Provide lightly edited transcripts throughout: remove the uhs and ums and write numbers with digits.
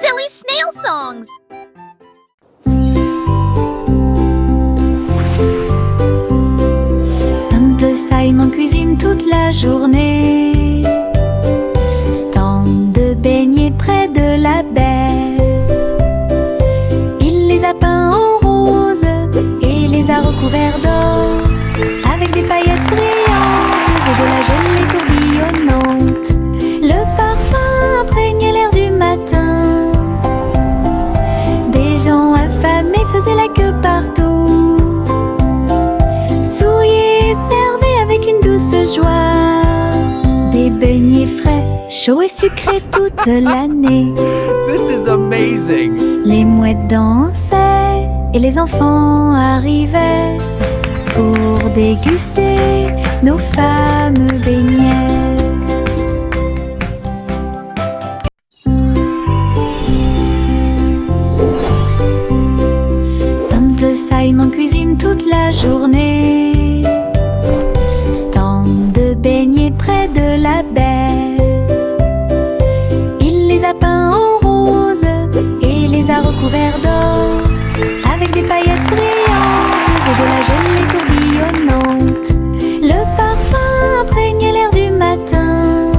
Silly snail songs. Simple Simon cuisine toute la journée. Stand de beignets près de la baie. Il les a peints en rose et les a recouverts d'or, avec des paillettes brillantes et de la gelée tourbillonnante. Le parfum imprégnait l'air du matin. Des gens affamés faisaient la queue partout. Souriaient, servaient avec une douce joie. Des beignets frais, chauds et sucrés toute l'année. This is amazing! Les mouettes dansaient et les enfants arrivaient pour déguster nos fameux beignets. Simple Simon cuisine toute la journée. Stand de beignets près de la baie. Il les a peints en rose et les a recouverts d'or, avec des paillettes brillantes et de la gelée tourbillonnante. Le parfum imprégnait l'air du matin.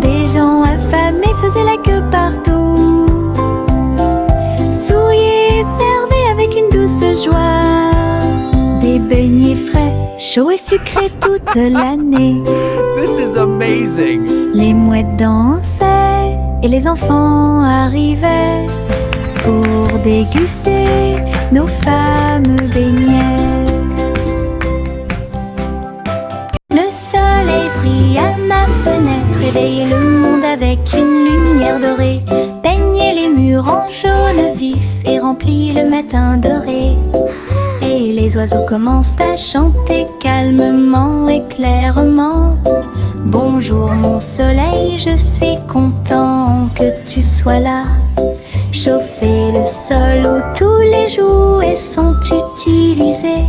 Des gens affamés faisaient la queue partout. Souriaient, servaient avec une douce joie. Des beignets frais, chauds et sucrés toute l'année. This is amazing! Les mouettes dansaient et les enfants arrivaient pour déguster nos fameux beignets. Le soleil brille à ma fenêtre, réveille le monde avec une lumière dorée. Peignez les murs en jaune vif et remplit le matin doré. Et les oiseaux commencent à chanter calmement et clairement. Bonjour mon soleil, je suis content que tu sois là. Chauffer le sol où tous les jouets sont utilisés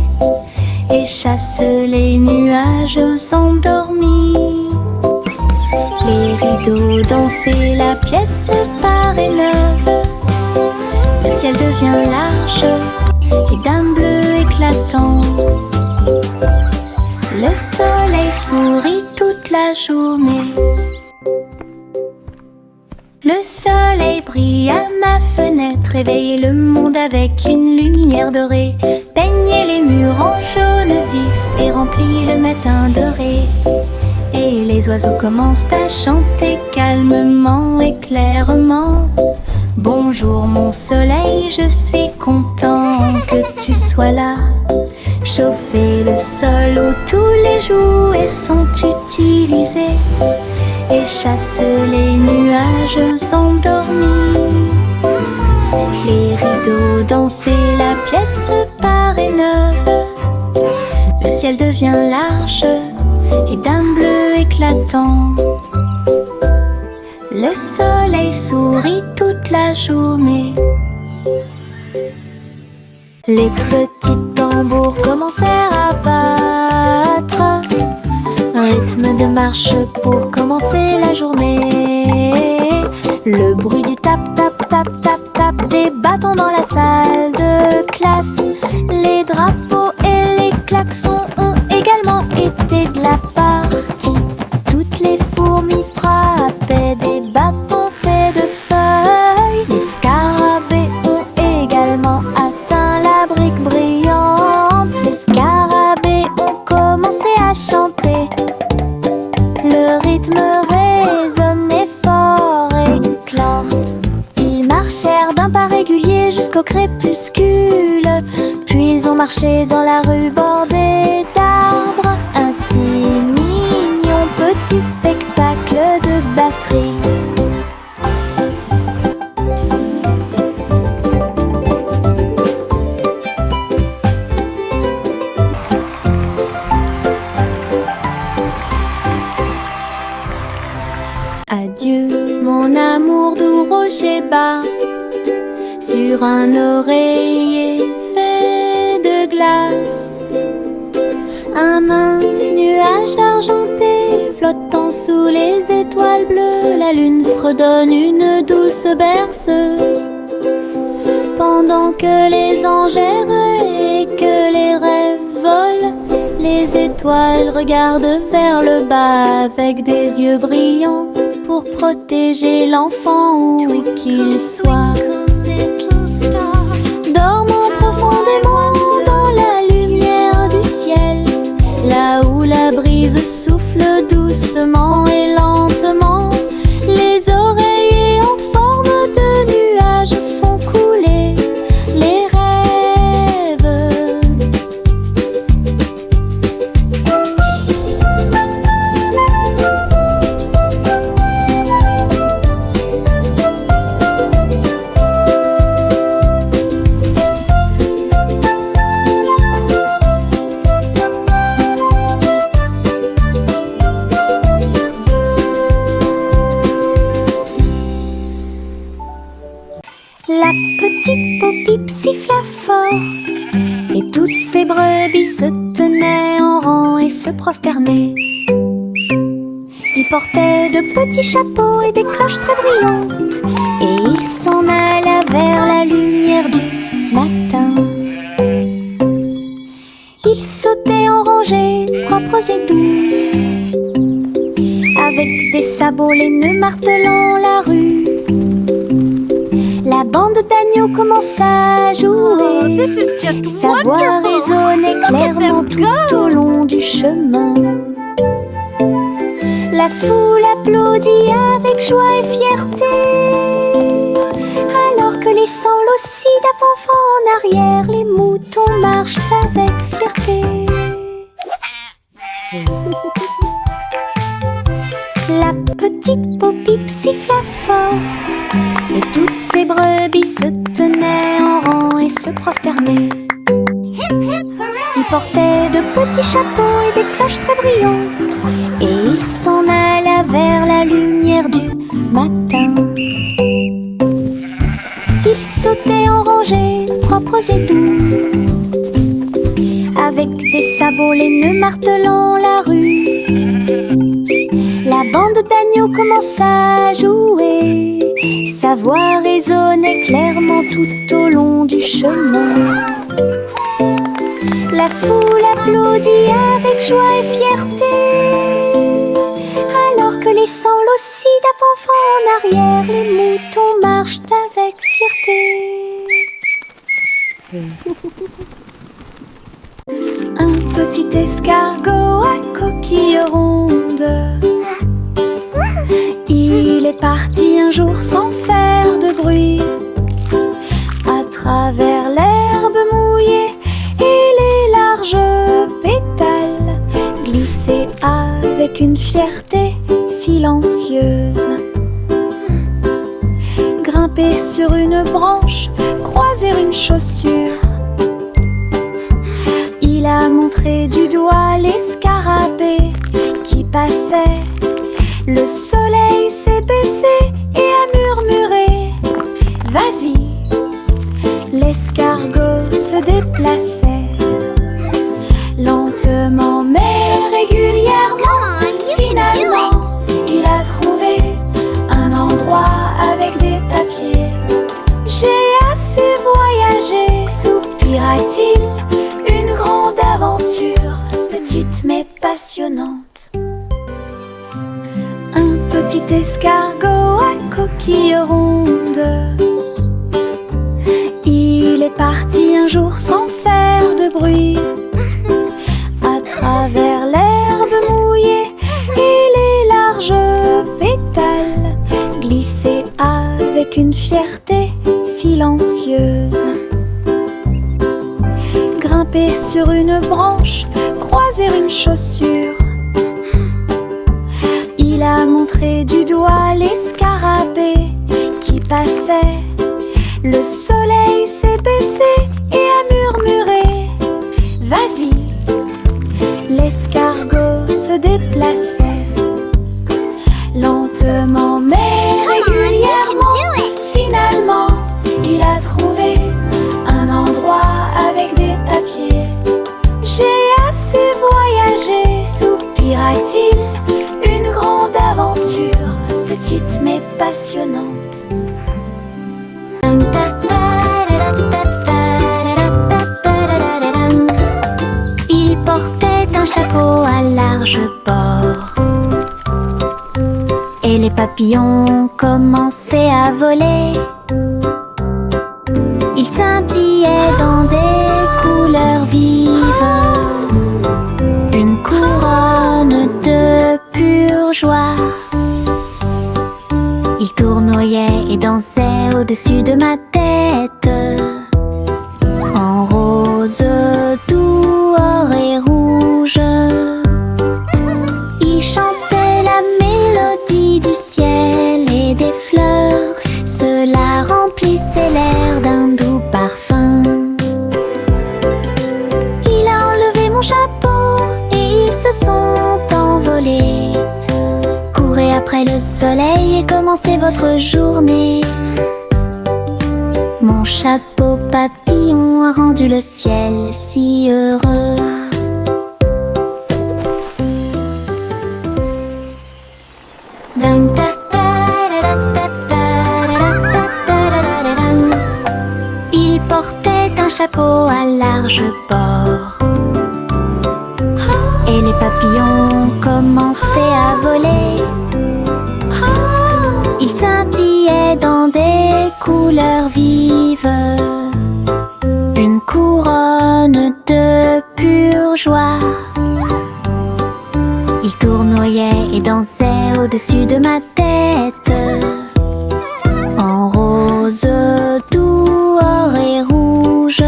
et chasse les nuages endormis. Les rideaux danser, la pièce paraît neuve. Le ciel devient large et d'un bleu éclatant. Le soleil sourit toute la journée. Le soleil brille à ma fenêtre, réveille le monde avec une lumière dorée. Peignez les murs en jaune vif et remplit le matin doré. Et les oiseaux commencent à chanter calmement et clairement. Bonjour mon soleil, je suis content que tu sois là. Chauffer le sol où tous les jouets sont utilisés et chasse les nuages endormis. Les rideaux danser, la pièce paraît neuve. Le ciel devient large et d'un bleu éclatant. Le soleil sourit toute la journée. Les petits tambours commencèrent à battre, rythme de marche pour commencer la journée. Le bruit du tap tap tap tap tap des bâtons dans la salle de classe. Les drapeaux et les klaxons ont également été de la partie. Toutes les fourmis frappaient des bâtons faits de feuilles. Les scarabées ont également atteint la brique brillante. Les scarabées ont commencé à chanter. Le rythme résonnait fort et clair. Ils marchèrent d'un pas régulier jusqu'au crépuscule. Puis ils ont marché dans la rue bordée d'arbres. Un si mignon petit spectacle de batterie. Adieu mon amour doux rocher bas, sur un oreiller fait de glace. Un mince nuage argenté flottant sous les étoiles bleues, la lune fredonne une douce berceuse. Pendant que les anges errent et que les rêves volent, les étoiles regardent vers le bas avec des yeux brillants pour protéger l'enfant où qu'il soit. Dormant profondément dans la lumière du ciel, là où la brise souffle doucement et lentement, les oreillers en forme de nuages font couler les rêves. La petite Bo-Bip siffla fort, et toutes ses brebis se tenaient en rang et se prosternaient. Ils portaient de petits chapeaux et des cloches très brillantes, et ils s'en alla vers la lumière du matin. Ils sautaient en rangées propres et doux, avec des sabots laineux martelant la rue. La bande d'agneaux commença à jouer, sa voix résonnait clairement tout au long du chemin. La foule applaudit avec joie et fierté, alors que laissant l'ossie d'avant en arrière, les moutons marchent avec fierté. La petite Bo-Bip siffla fort, et toutes ses brebis se tenaient en rang et se prosternaient. Ils portaient de petits chapeaux et des cloches très brillantes, et ils s'en alla vers la lumière du matin. Ils sautaient en rangées propres et doux, avec des sabots laineux martelant la rue. La bande d'agneaux commença à jouer, sa voix résonnait clairement tout au long du chemin. La foule applaudit avec joie et fierté, alors que laissant l'ossie d'avant en arrière, les moutons marchent avec fierté. Un petit escargot à coquille ronde, il est parti un jour sans faire de bruit, à travers l'herbe mouillée et les larges pétales, glisser avec une fierté silencieuse. Grimper sur une branche, croiser une chaussure, il a montré du doigt les scarabées qui passaient. Le soleil s'est baissé et a murmuré « Vas-y !» L'escargot se déplaçait lentement mais régulièrement. Finalement, il a trouvé un endroit avec des papiers. « J'ai assez voyagé », soupira-t-il, « une grande aventure, petite mais passionnante. » Un petit escargot à coquille ronde, il est parti un jour sans faire de bruit, à travers l'herbe mouillée et les larges pétales, glisser avec une fierté silencieuse. Grimper sur une branche, croiser une chaussure, il a montré du doigt les scarabées qui passaient. Le soleil s'est baissé et a murmuré « Vas-y !» L'escargot se déplaçait lentement mais régulièrement. Finalement, il a trouvé un endroit avec des papiers. « J'ai assez voyagé », soupira-t-il, passionnante. Il portait un chapeau à large bord et les papillons commençaient à voler. Ils scintillaient dans des couleurs vives, une couronne de pure joie. Ils tournoyaient et dansaient au-dessus de ma tête, en rose, doux, or et rouge. Ils chantaient la mélodie du ciel et des fleurs. Cela remplissait l'air d'un doux parfum. Il a enlevé mon chapeau et ils se sont envolés. Courez après le soleil et commencez votre journée. Mon chapeau papillon a rendu le ciel si heureux. Il portait un chapeau à large bord et les papillons commençaient à voler. Ils scintillaient dans des couleurs vives, une couronne de pure joie. Ils tournoyaient et dansaient au-dessus de ma tête, en rose, doux, or et rouge.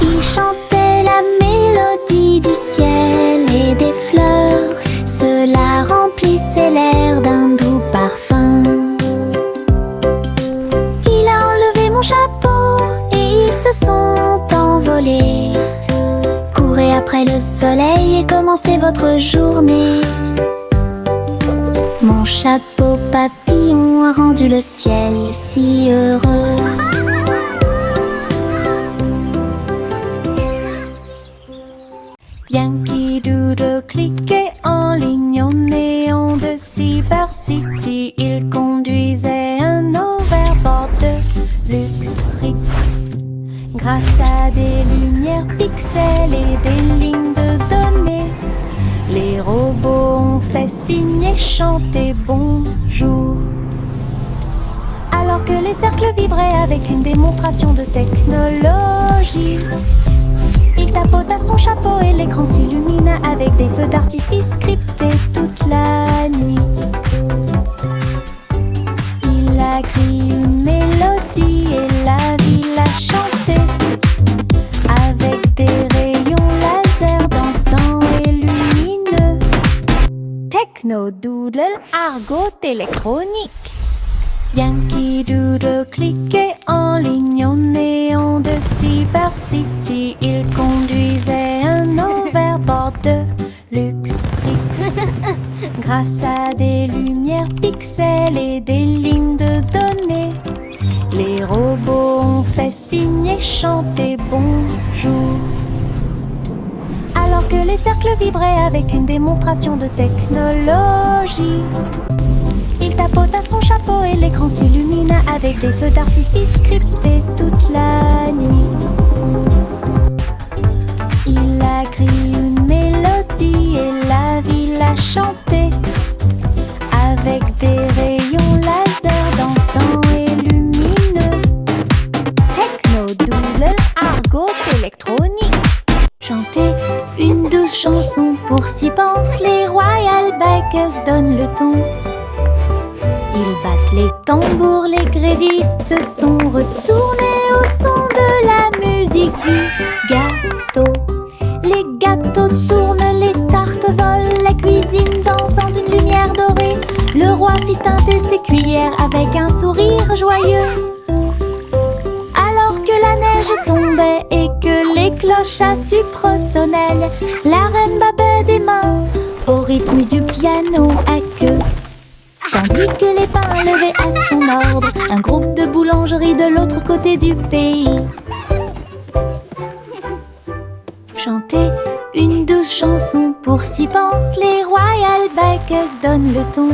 Ils chantaient la mélodie du ciel et des fleurs. Cela remplissait l'air d'un doux parfum. Il a enlevé mon chapeau et ils se sont envolés. Courez après le soleil et commencez votre journée. Mon chapeau papillon a rendu le ciel si heureux. Yankee Doodle cliquait en ligne en néon de Cyber City. Il conduisait un overboard de luxe Rix. Grâce à des lumières pixels et des lignes de données, les robots ont fait signe et chanter bonjour. Alors que les cercles vibraient avec une démonstration de technologie, il tapota son chapeau et l'écran s'illumina avec des feux d'artifice scriptés toute la nuit. Il a crié une mélodie et la ville a chanté avec des rayons laser dansants et lumineux. Techno Doodle, argot électronique. Yankee Doodle cliquait en ligne en néon de Cyber City. Il conduisait un overboard de luxe Rix. Grâce à des lumières pixels et des lignes de données, les robots ont fait signe et chanter bonjour. Alors que les cercles vibraient avec une démonstration de technologie, il tapota son chapeau et l'écran s'illumina avec des feux d'artifice scriptés toute la nuit. Il a crié une mélodie et la ville a chanté avec des rayons laser dansants et lumineux. Techno Doodle, argot électronique. Chanter une douce chanson pour s'y pensent les Royal Bikers donnent le ton. Ils battent les tambours, les grévistes se sont retournés au son de la musique du gâteau. Les gâteaux tournent, les tartes volent, la cuisine danse dans une lumière dorée. Le roi fit teinter ses cuillères avec un sourire joyeux. Alors que la neige tombait et que les cloches à sucre sonnaient, la reine battait des mains au rythme du piano à queue. Tandis que les pains levaient à son ordre un groupe de boulangeries de l'autre côté du pays. Chanter une douce chanson pour s'y pensent les Royal Bikers donnent le ton.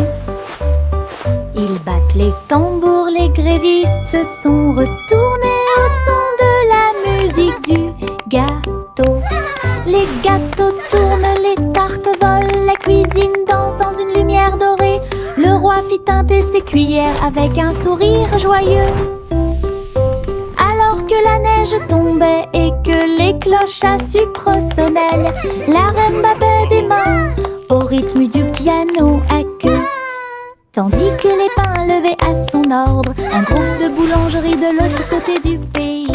Ils battent les tambours, les grévistes se sont retournés au son de la musique du gâteau. Les gâteaux tournent, les tartes volent, la cuisine danse dans une lumière dorée. Le roi fit teinter ses cuillères avec un sourire joyeux. Alors que la neige tombait et que les cloches à sucre sonnaient, la reine battait des mains au rythme du piano à queue. Tandis que les pains levaient à son ordre un groupe de boulangeries de l'autre côté du pays.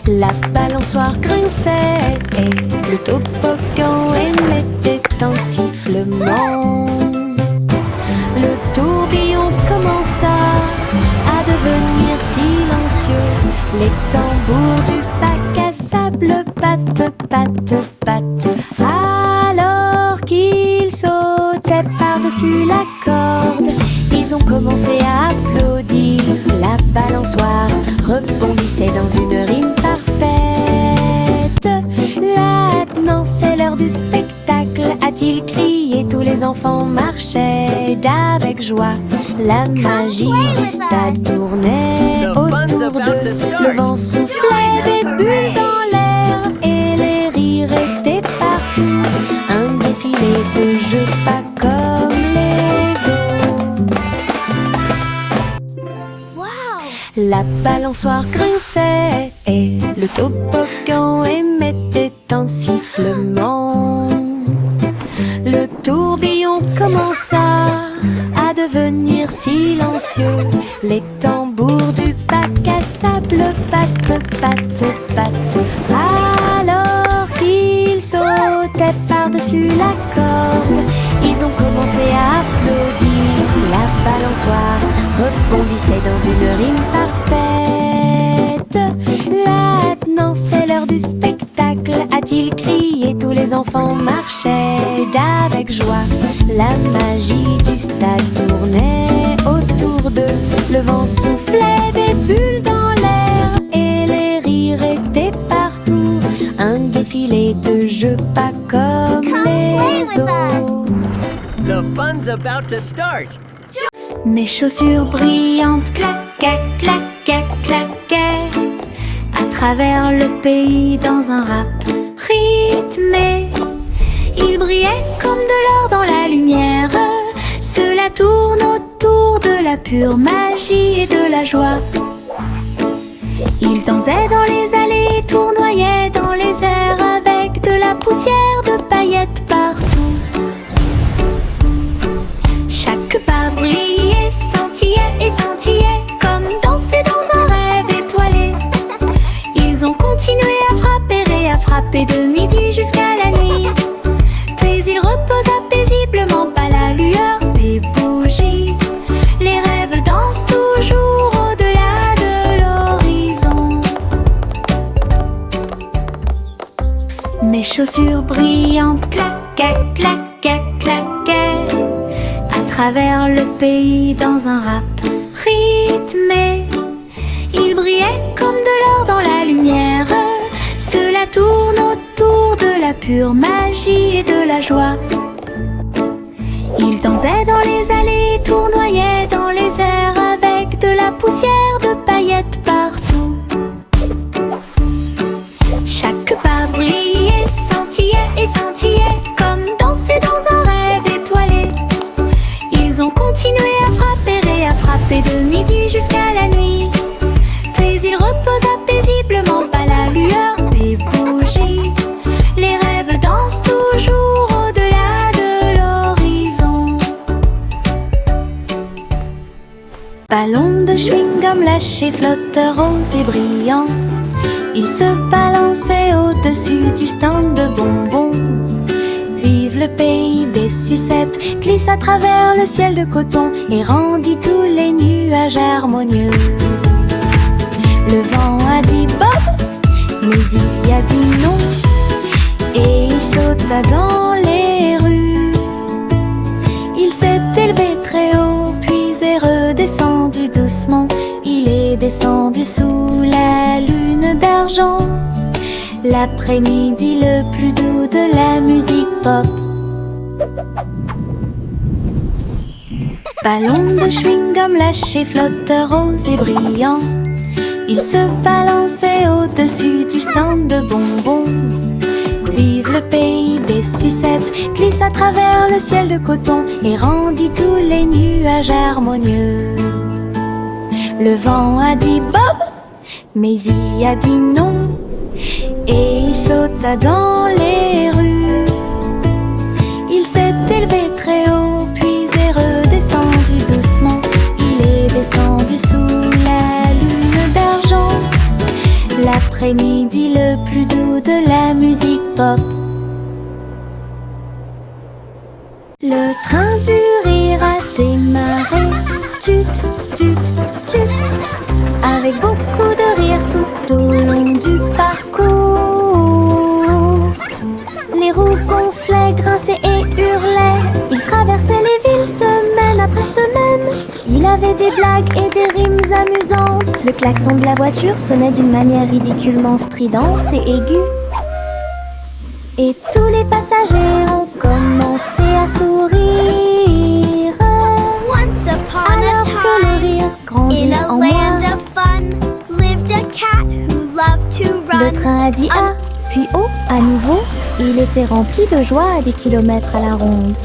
La balançoire grinçait et le toboggan émettait un sifflement. Le tourbillon commença à devenir silencieux. Les tambours du bac à sable battent, battent, battent. Alors qu'ils sautaient par-dessus la corde, ils ont commencé à applaudir. La balançoire rebondissait dans une rime parfaite. Maintenant c'est l'heure du spectacle, a-t-il crié. Tous les enfants marchaient d'avec joie. La magie du stade tournait autour d'eux. Le vent soufflait des bulles dans l'air et les rires étaient partout. Un défilé de jeux pas comme les autres. La balançoire grinçait et le toboggan émettait un sifflement. Le tourbillon commença à devenir silencieux. Les tambours du bac à sable battent, battent, battent. Alors qu'ils sautaient par-dessus la corde, ils ont commencé à applaudir. La balançoire rebondissait dans une rime parfaite. Maintenant c'est l'heure du spectacle, a-t-il crié. Tous les enfants marchaient d'avec joie. La magie du stade tournait autour d'eux. Le vent soufflait des bulles dans l'air et les rires étaient partout. Un défilé de jeux pas comme les autres. The fun's about to start. Mes chaussures brillantes claquaient, claquaient, claquaient à travers le pays dans un rap rythmé. Ils brillaient comme de l'or dans la lumière. Cela tourne autour de la pure magie et de la joie. Ils dansaient dans les allées, tournoyaient dans les airs avec de la poussière de paillettes partout. Chaque pas brillait, scintillait et scintillait comme danser dans un rêve étoilé. Ils ont continué à frapper et à frapper de midi jusqu'à la nuit. Puis ils reposaient paisiblement à la lueur des bougies. Les rêves dansent toujours au-delà de l'horizon. Mes chaussures brillantes claquaient, claquaient, claquaient à travers le pays dans un rap rythmé. Ils brillaient comme de l'or dans la lumière. Cela tourne autour de la pure magie et de la joie. Ils dansaient dans les allées, tournoyaient dans les airs avec de la poussière de paillettes partout. Chaque pas brillait, scintillait et scintillait comme danser dans un rêve étoilé. Ils ont continué à frapper et à frapper de midi jusqu'à la nuit. Puis ils reposaient paisiblement à la lueur des bougies. Les rêves dansent toujours au-delà de l'horizon. Ballon de chewing-gum lâché, flotteur rose et brillant. Il se balançait au-dessus du stand de bonbons. Vive le pays des sucettes, glisse à travers le ciel de coton et rendit tous les nuages harmonieux. Le vent a dit Bob, mais il a dit non, et il sauta dans les rues. Il s'est élevé très haut, puis est redescendu doucement. Il est descendu sous la lune d'argent, l'après-midi le plus doux de la musique pop. Ballon de chewing-gum lâché, flotteur rose et brillant. Il se balançait au-dessus du stand de bonbons. Vive le pays des sucettes, glisse à travers le ciel de coton et rendit tous les nuages harmonieux. Le vent a dit Bob, mais il a dit non, et il sauta dans les rues. Il s'est élevé très haut, puis est redescendu doucement. Il est descendu sous la lune d'argent, l'après-midi le plus doux de la musique pop. Le train du rire a démarré, tut, tut, tut, avec beaucoup de rire tout au long du parcours. Les roues gonflaient, grinçaient et hurlaient. Il traversait les villes semaine après semaine. Il avait des blagues et des rimes amusantes. Le klaxon de la voiture sonnait d'une manière ridiculement stridente et aiguë. Et tous les passagers ont commencé à sourire. Once upon Alors a que le time, rire grandit in a en land moi, of fun, lived a cat who loved to le run. train a dit A, puis O à nouveau. Il était rempli de joie à des kilomètres à la ronde.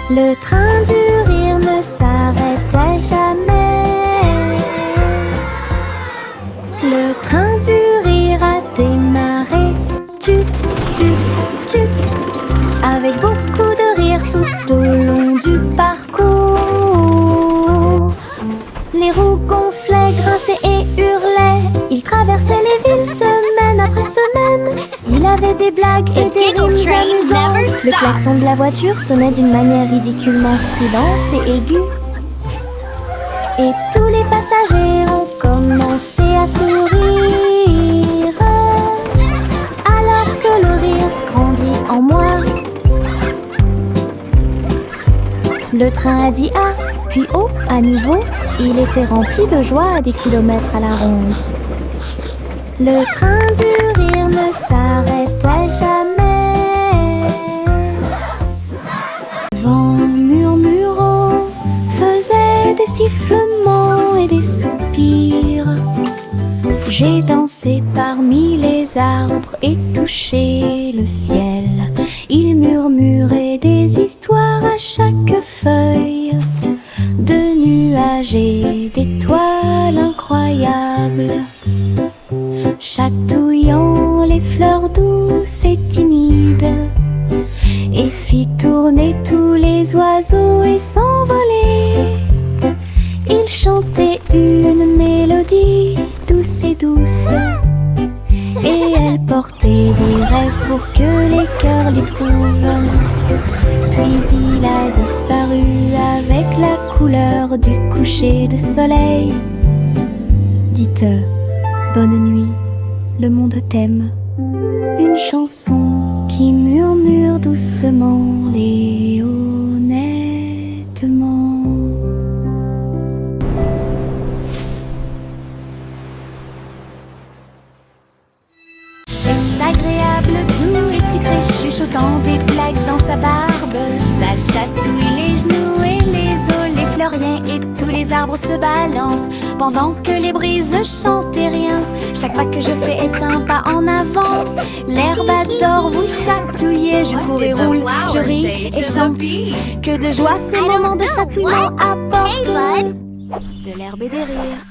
Le train du rire ne s'arrêtait jamais. Le train du rire a démarré, tut, tut, tut, avec beaucoup de rire tout au long du parcours. Les roues gonflaient, grinçaient et hurlaient. Il traversait les villes semaine après semaine. Il avait des blagues et The des giggle rimes train amusantes. never Le stops. klaxon de la voiture sonnait d'une manière ridiculement stridente et aiguë. Et tous les passagers ont commencé à sourire. Alors que le rire grandit en moi, le train a dit A, puis O à nouveau. Il était rempli de joie à des kilomètres à la ronde. Le train du rire ne s'arrêtait jamais. Le vent murmurant faisait des sifflements et des soupirs. J'ai dansé parmi les arbres et touché le ciel. Il murmurait des histoires à chaque feuille, de nuages et d'étoiles incroyables, chatouillant les fleurs douces et timides, et fit tourner tous les oiseaux et s'envoler. Il chantait une mélodie douce et douce, et elle portait des rêves pour que les cœurs les trouvent. Puis il a disparu avec la couleur du coucher de soleil. Dites bonne nuit, le monde t'aime. Une chanson qui murmure doucement et honnêtement. C'est agréable, doux et sucré, chuchotant des blagues dans sa barbe. Ça chatouille les genoux et les os, les fleuriens et tous les arbres se balancent pendant que les brises chantent et rien. Chaque pas que je fais est un pas en avant. L'herbe adore vous chatouiller. Je cours et roule, je ris et chante. Que de joie ces moments de chatouillement apportent de l'herbe et des rires.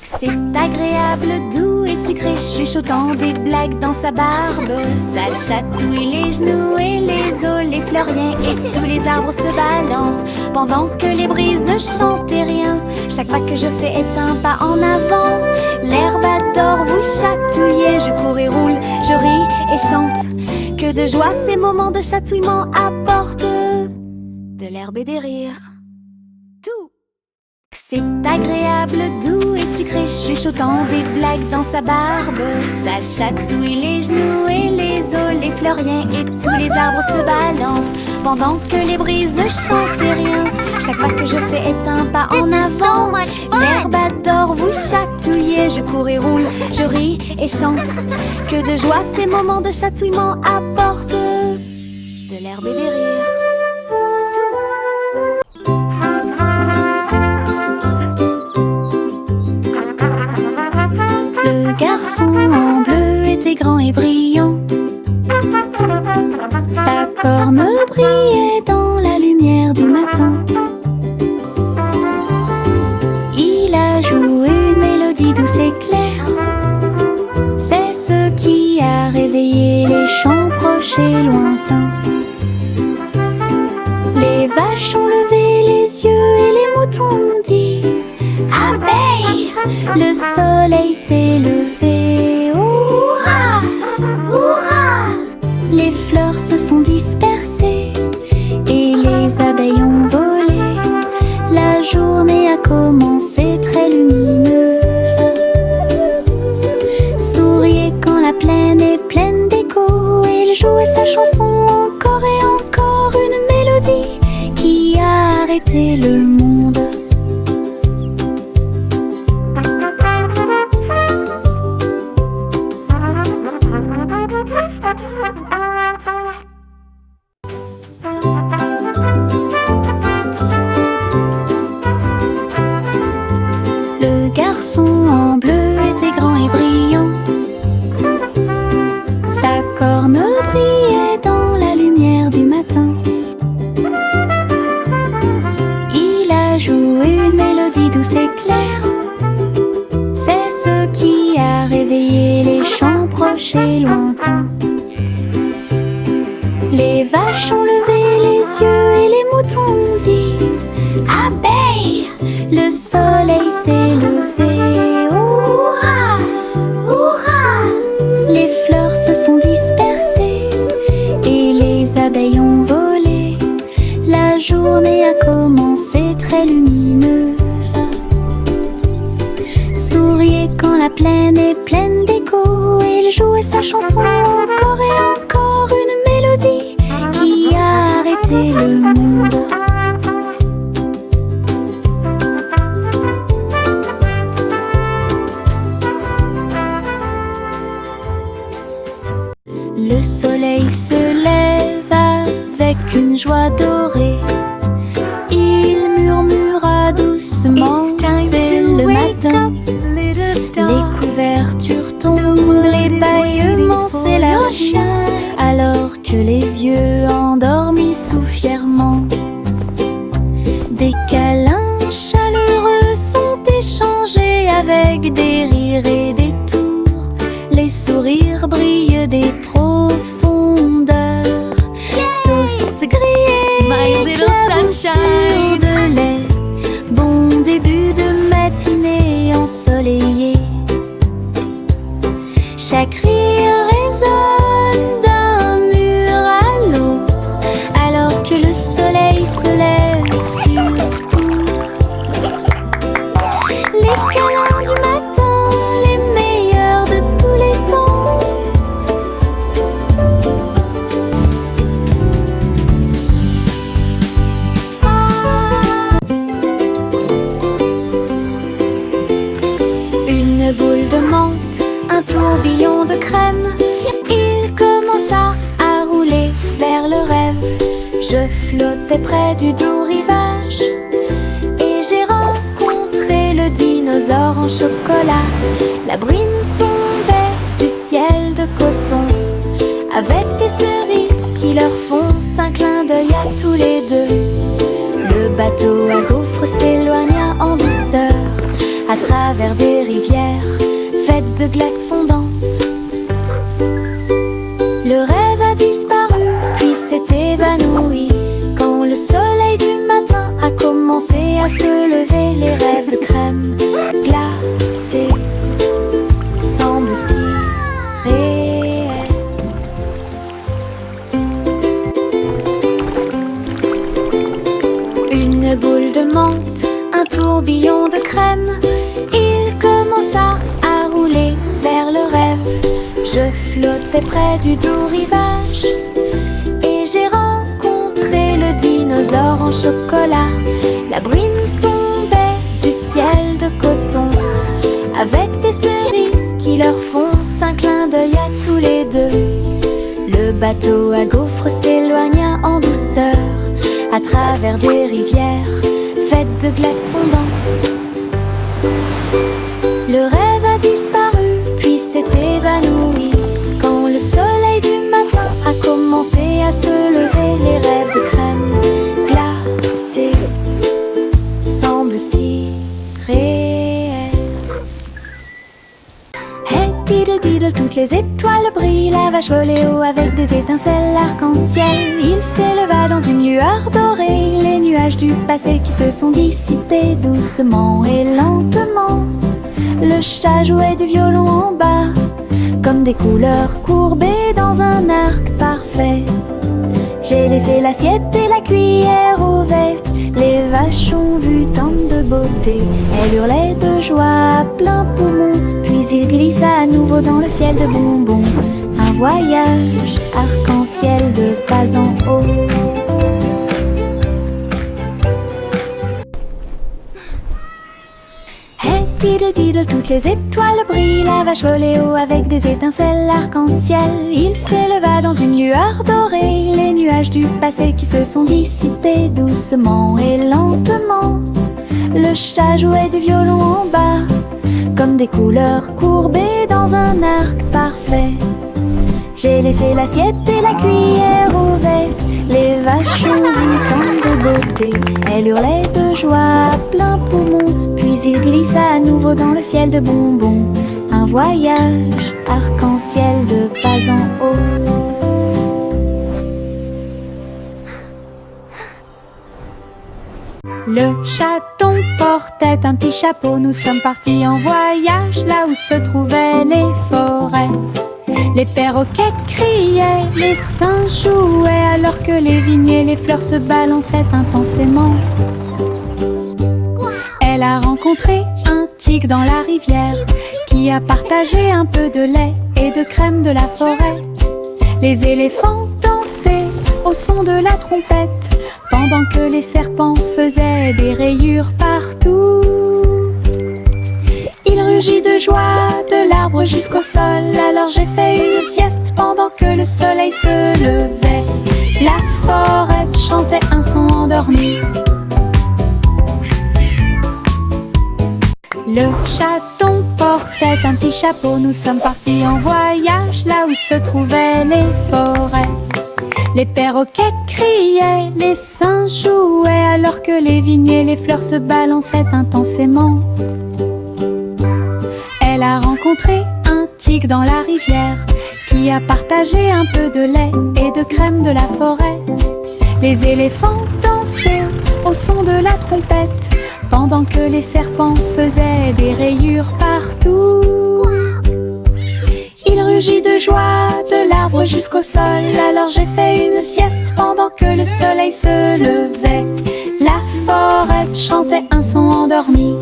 C'est agréable, doux et sucré, chuchotant des blagues dans sa barbe. Ça chatouille les genoux et les os, les fleuriens et tous les arbres se balancent pendant que les brises chantent et rien. Chaque pas que je fais est un pas en avant. L'herbe adore vous chatouiller. Je cours et roule, je ris et chante. Que de joie ces moments de chatouillement apportent de l'herbe et des rires. Tout. C'est agréable, doux et sucré, chuchotant des blagues dans sa barbe. Ça chatouille les genoux et les os, les fleuriens et tous les arbres se balancent pendant que les brises chantent et rien. Chaque pas que je fais est un pas en avant. L'herbe adore vous chatouiller. Je cours et roule, je ris et chante. Que de joie ces moments de chatouillement apportent de l'herbe et des rires. Tout. garçon en bleu était grand et brillant. Sa corne brillait dans la lumière du matin. Il a joué une mélodie douce et claire. C'est ce qui a réveillé les chants proches et lointains. Les vaches ont levé les yeux et les moutons ont dit abeille, le soleil s'est levé. Hurrah, hurrah! Les fleurs se sont dispersées et les abeilles ont volé. La journée a commencé très lumineuse. Souriez quand la plaine est pleine d'écho. Il jouait sa chanson encore et encore, une mélodie qui a arrêté le monde. Le garçon en bleu était grand et brillant. Sa corne brillait dans la lumière du matin. Il a joué une mélodie douce et claire. C'est ce qui a réveillé les chants proches et lointains. Les vaches ont levé les yeux et les moutons ont dit abeille, le soleil s'est levé. Hurrah, hurrah! Les fleurs se sont dispersées et les abeilles ont volé. La journée a commencé très lumineuse. Souriez quand la plaine est pleine d'écho. Il jouait sa chanson encore et encore, une mélodie qui a arrêté le monde. Le soleil se lève avec une joie dorée. Il murmura doucement, c'est le matin. Les couvertures tombent, les bâillements s'élargissent, alors que les yeux endormis soufflent fièrement. Des câlins chaleureux sont échangés avec des rires et des tours. Les sourires brillent des profondeurs. Toast grillé, My little sunshine. de lait. Bon début de matinée ensoleillée. Chaque rire résonne d'un mur à l'autre, alors que le soleil se lève sur tout. Les câlins du matin, les meilleurs de tous les temps. Une boule de menthe, un tourbillon de crème. Il commença à rouler vers le rêve. Je flottais près du doux rivage et j'ai rencontré le dinosaure en chocolat. La bruine tombait du ciel de coton avec des cerises qui leur font un clin d'œil à tous les deux. Le bateau à gaufres s'éloigna en douceur à travers des rivières faites de glace fondante. Le rêve a disparu puis s'est évanoui quand le soleil du matin a commencé à se lever. Les rêves de crème glacée semblent si réels. Une boule de menthe, un tourbillon de crème. Il commença à rouler vers le rêve. Je flottais près du doux rivage et j'ai rencontré le dinosaure en chocolat. La bruine tombait du ciel de coton avec des cerises qui leur font un clin d'œil à tous les deux. Le bateau à gaufres s'éloigna en douceur à travers des rivières faites de glace fondante. Le rêve a disparu puis s'est vache volait haut avec des étincelles arc-en-ciel. Il s'éleva dans une lueur dorée, les nuages du passé qui se sont dissipés doucement et lentement. Le chat jouait du violon en bas, comme des couleurs courbées dans un arc parfait. J'ai laissé l'assiette et la cuillère au verre. Les vaches ont vu tant de beauté. Elles hurlaient de joie à plein poumon. Puis il glissa à nouveau dans le ciel de bonbons. Un voyage arc-en-ciel de bas en haut. Hey diddle diddle, toutes les étoiles brillent. La vache volait haut avec des étincelles arc-en-ciel. Il s'éleva dans une lueur dorée, les nuages du passé qui se sont dissipés doucement et lentement. Le chat jouait du violon en bas, comme des couleurs courbées dans un arc parfait. J'ai laissé l'assiette et la cuillère au verre. Les vaches ont vu tant de beauté. Elles hurlaient de joie à plein poumon. Puis il glissa à nouveau dans le ciel de bonbons. Un voyage arc-en-ciel de bas en haut. Le chaton portait un petit chapeau. Nous sommes partis en voyage là où se trouvaient les forêts. Les perroquets criaient, les singes jouaient, alors que les vignes et les fleurs se balançaient intensément. Elle a rencontré un tigre dans la rivière, qui a partagé un peu de lait et de crème de la forêt. Les éléphants dansaient au son de la trompette, pendant que les serpents faisaient des rayures partout. Il rugit de joie de l'arbre jusqu'au sol. Alors j'ai fait une sieste pendant que le soleil se levait. La forêt chantait un son endormi. Le chaton portait un petit chapeau. Nous sommes partis en voyage là où se trouvaient les forêts. Les perroquets criaient, les singes jouaient, alors que les vignes et les fleurs se balançaient intensément. Elle a rencontré un tigre dans la rivière, qui a partagé un peu de lait et de crème de la forêt. Les éléphants dansaient au son de la trompette, pendant que les serpents faisaient des rayures partout. Il rugit de joie de l'arbre jusqu'au sol. Alors j'ai fait une sieste pendant que le soleil se levait. La forêt chantait un son endormi.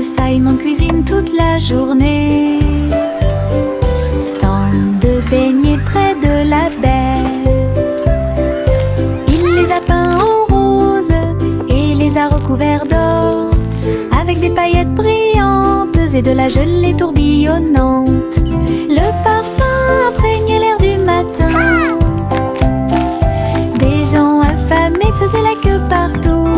Simon cuisine toute la journée. Stand de beignets près de la baie. Il les a peints en rose et les a recouverts d'or, avec des paillettes brillantes et de la gelée tourbillonnante. Le parfum imprégnait l'air du matin. Des gens affamés faisaient la queue partout.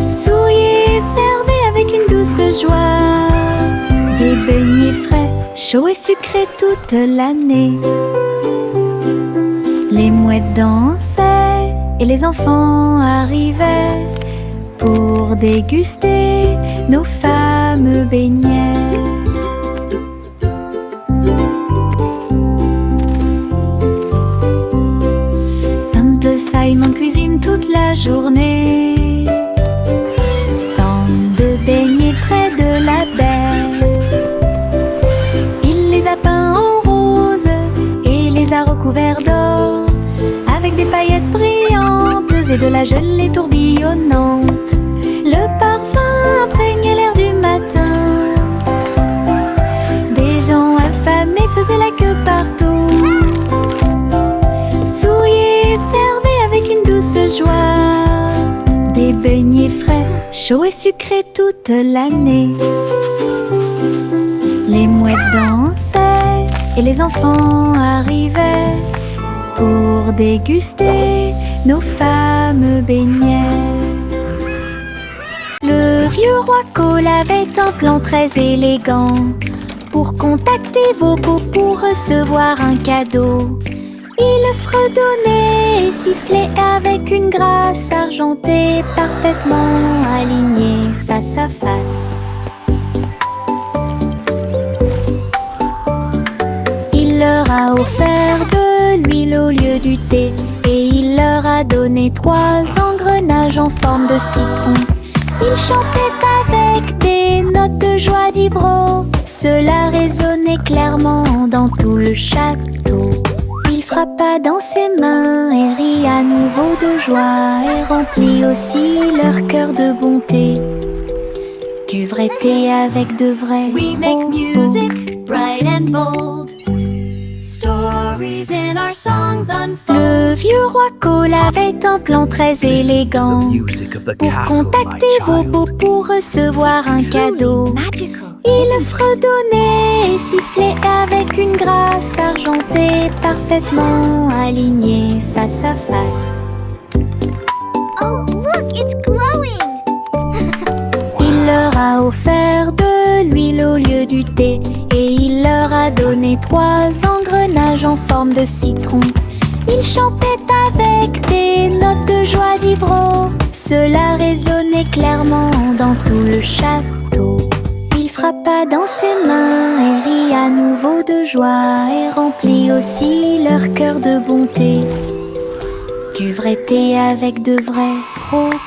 Souriez, servez avec une douce joie. Des beignets frais, chauds et sucrés toute l'année. Les mouettes dansaient et les enfants arrivaient pour déguster nos fameux beignets. Simple Simon cuisine toute la journée. Stand de beignets près de la baie. Il les a peints en rose et les a recouverts d'or, avec des paillettes brillantes et de la gelée tourbillonnante. Le parfum imprégnait l'air du matin. Des gens affamés faisaient la queue partout. Souriez, servez avec une douce joie. Des beignets frais, chauds et sucrés toute l'année. Les mouettes dansaient et les enfants arrivaient pour déguster nos fameux beignets. Le vieux roi Cole avait un plan très élégant pour contacter vos beaux pour recevoir un cadeau. Il fredonnait et sifflait avec une grâce argentée, parfaitement alignée face à face. Il leur a offert de l'huile au lieu du thé, et il leur a donné 3 engrenages en forme de citron. Il chantait avec des notes de joie d'Ibro, cela résonnait clairement dans tout le château. Il frappa dans ses mains et rit à nouveau de joie, et remplit aussi leur cœur de bonté. Du vrai thé avec de vrais We make propos. music bright and bold. Stories in our songs unfold. Le vieux roi Cole avait un plan très élégant pour contacter Bobo pour recevoir un cadeau. Il fredonnait et sifflait avec une grâce argentée, parfaitement alignée face à face. Oh, look, it's glowing! Il leur a offert de l'huile au lieu du thé, et il leur a donné 3 engrenages en forme de citron. Il chantait avec des notes de joie d'Ibro, cela résonnait clairement dans tout le château. Il frappa dans ses mains et rit à nouveau de joie, et remplit aussi leur cœur de bonté. Du vrai thé avec de vrais propos.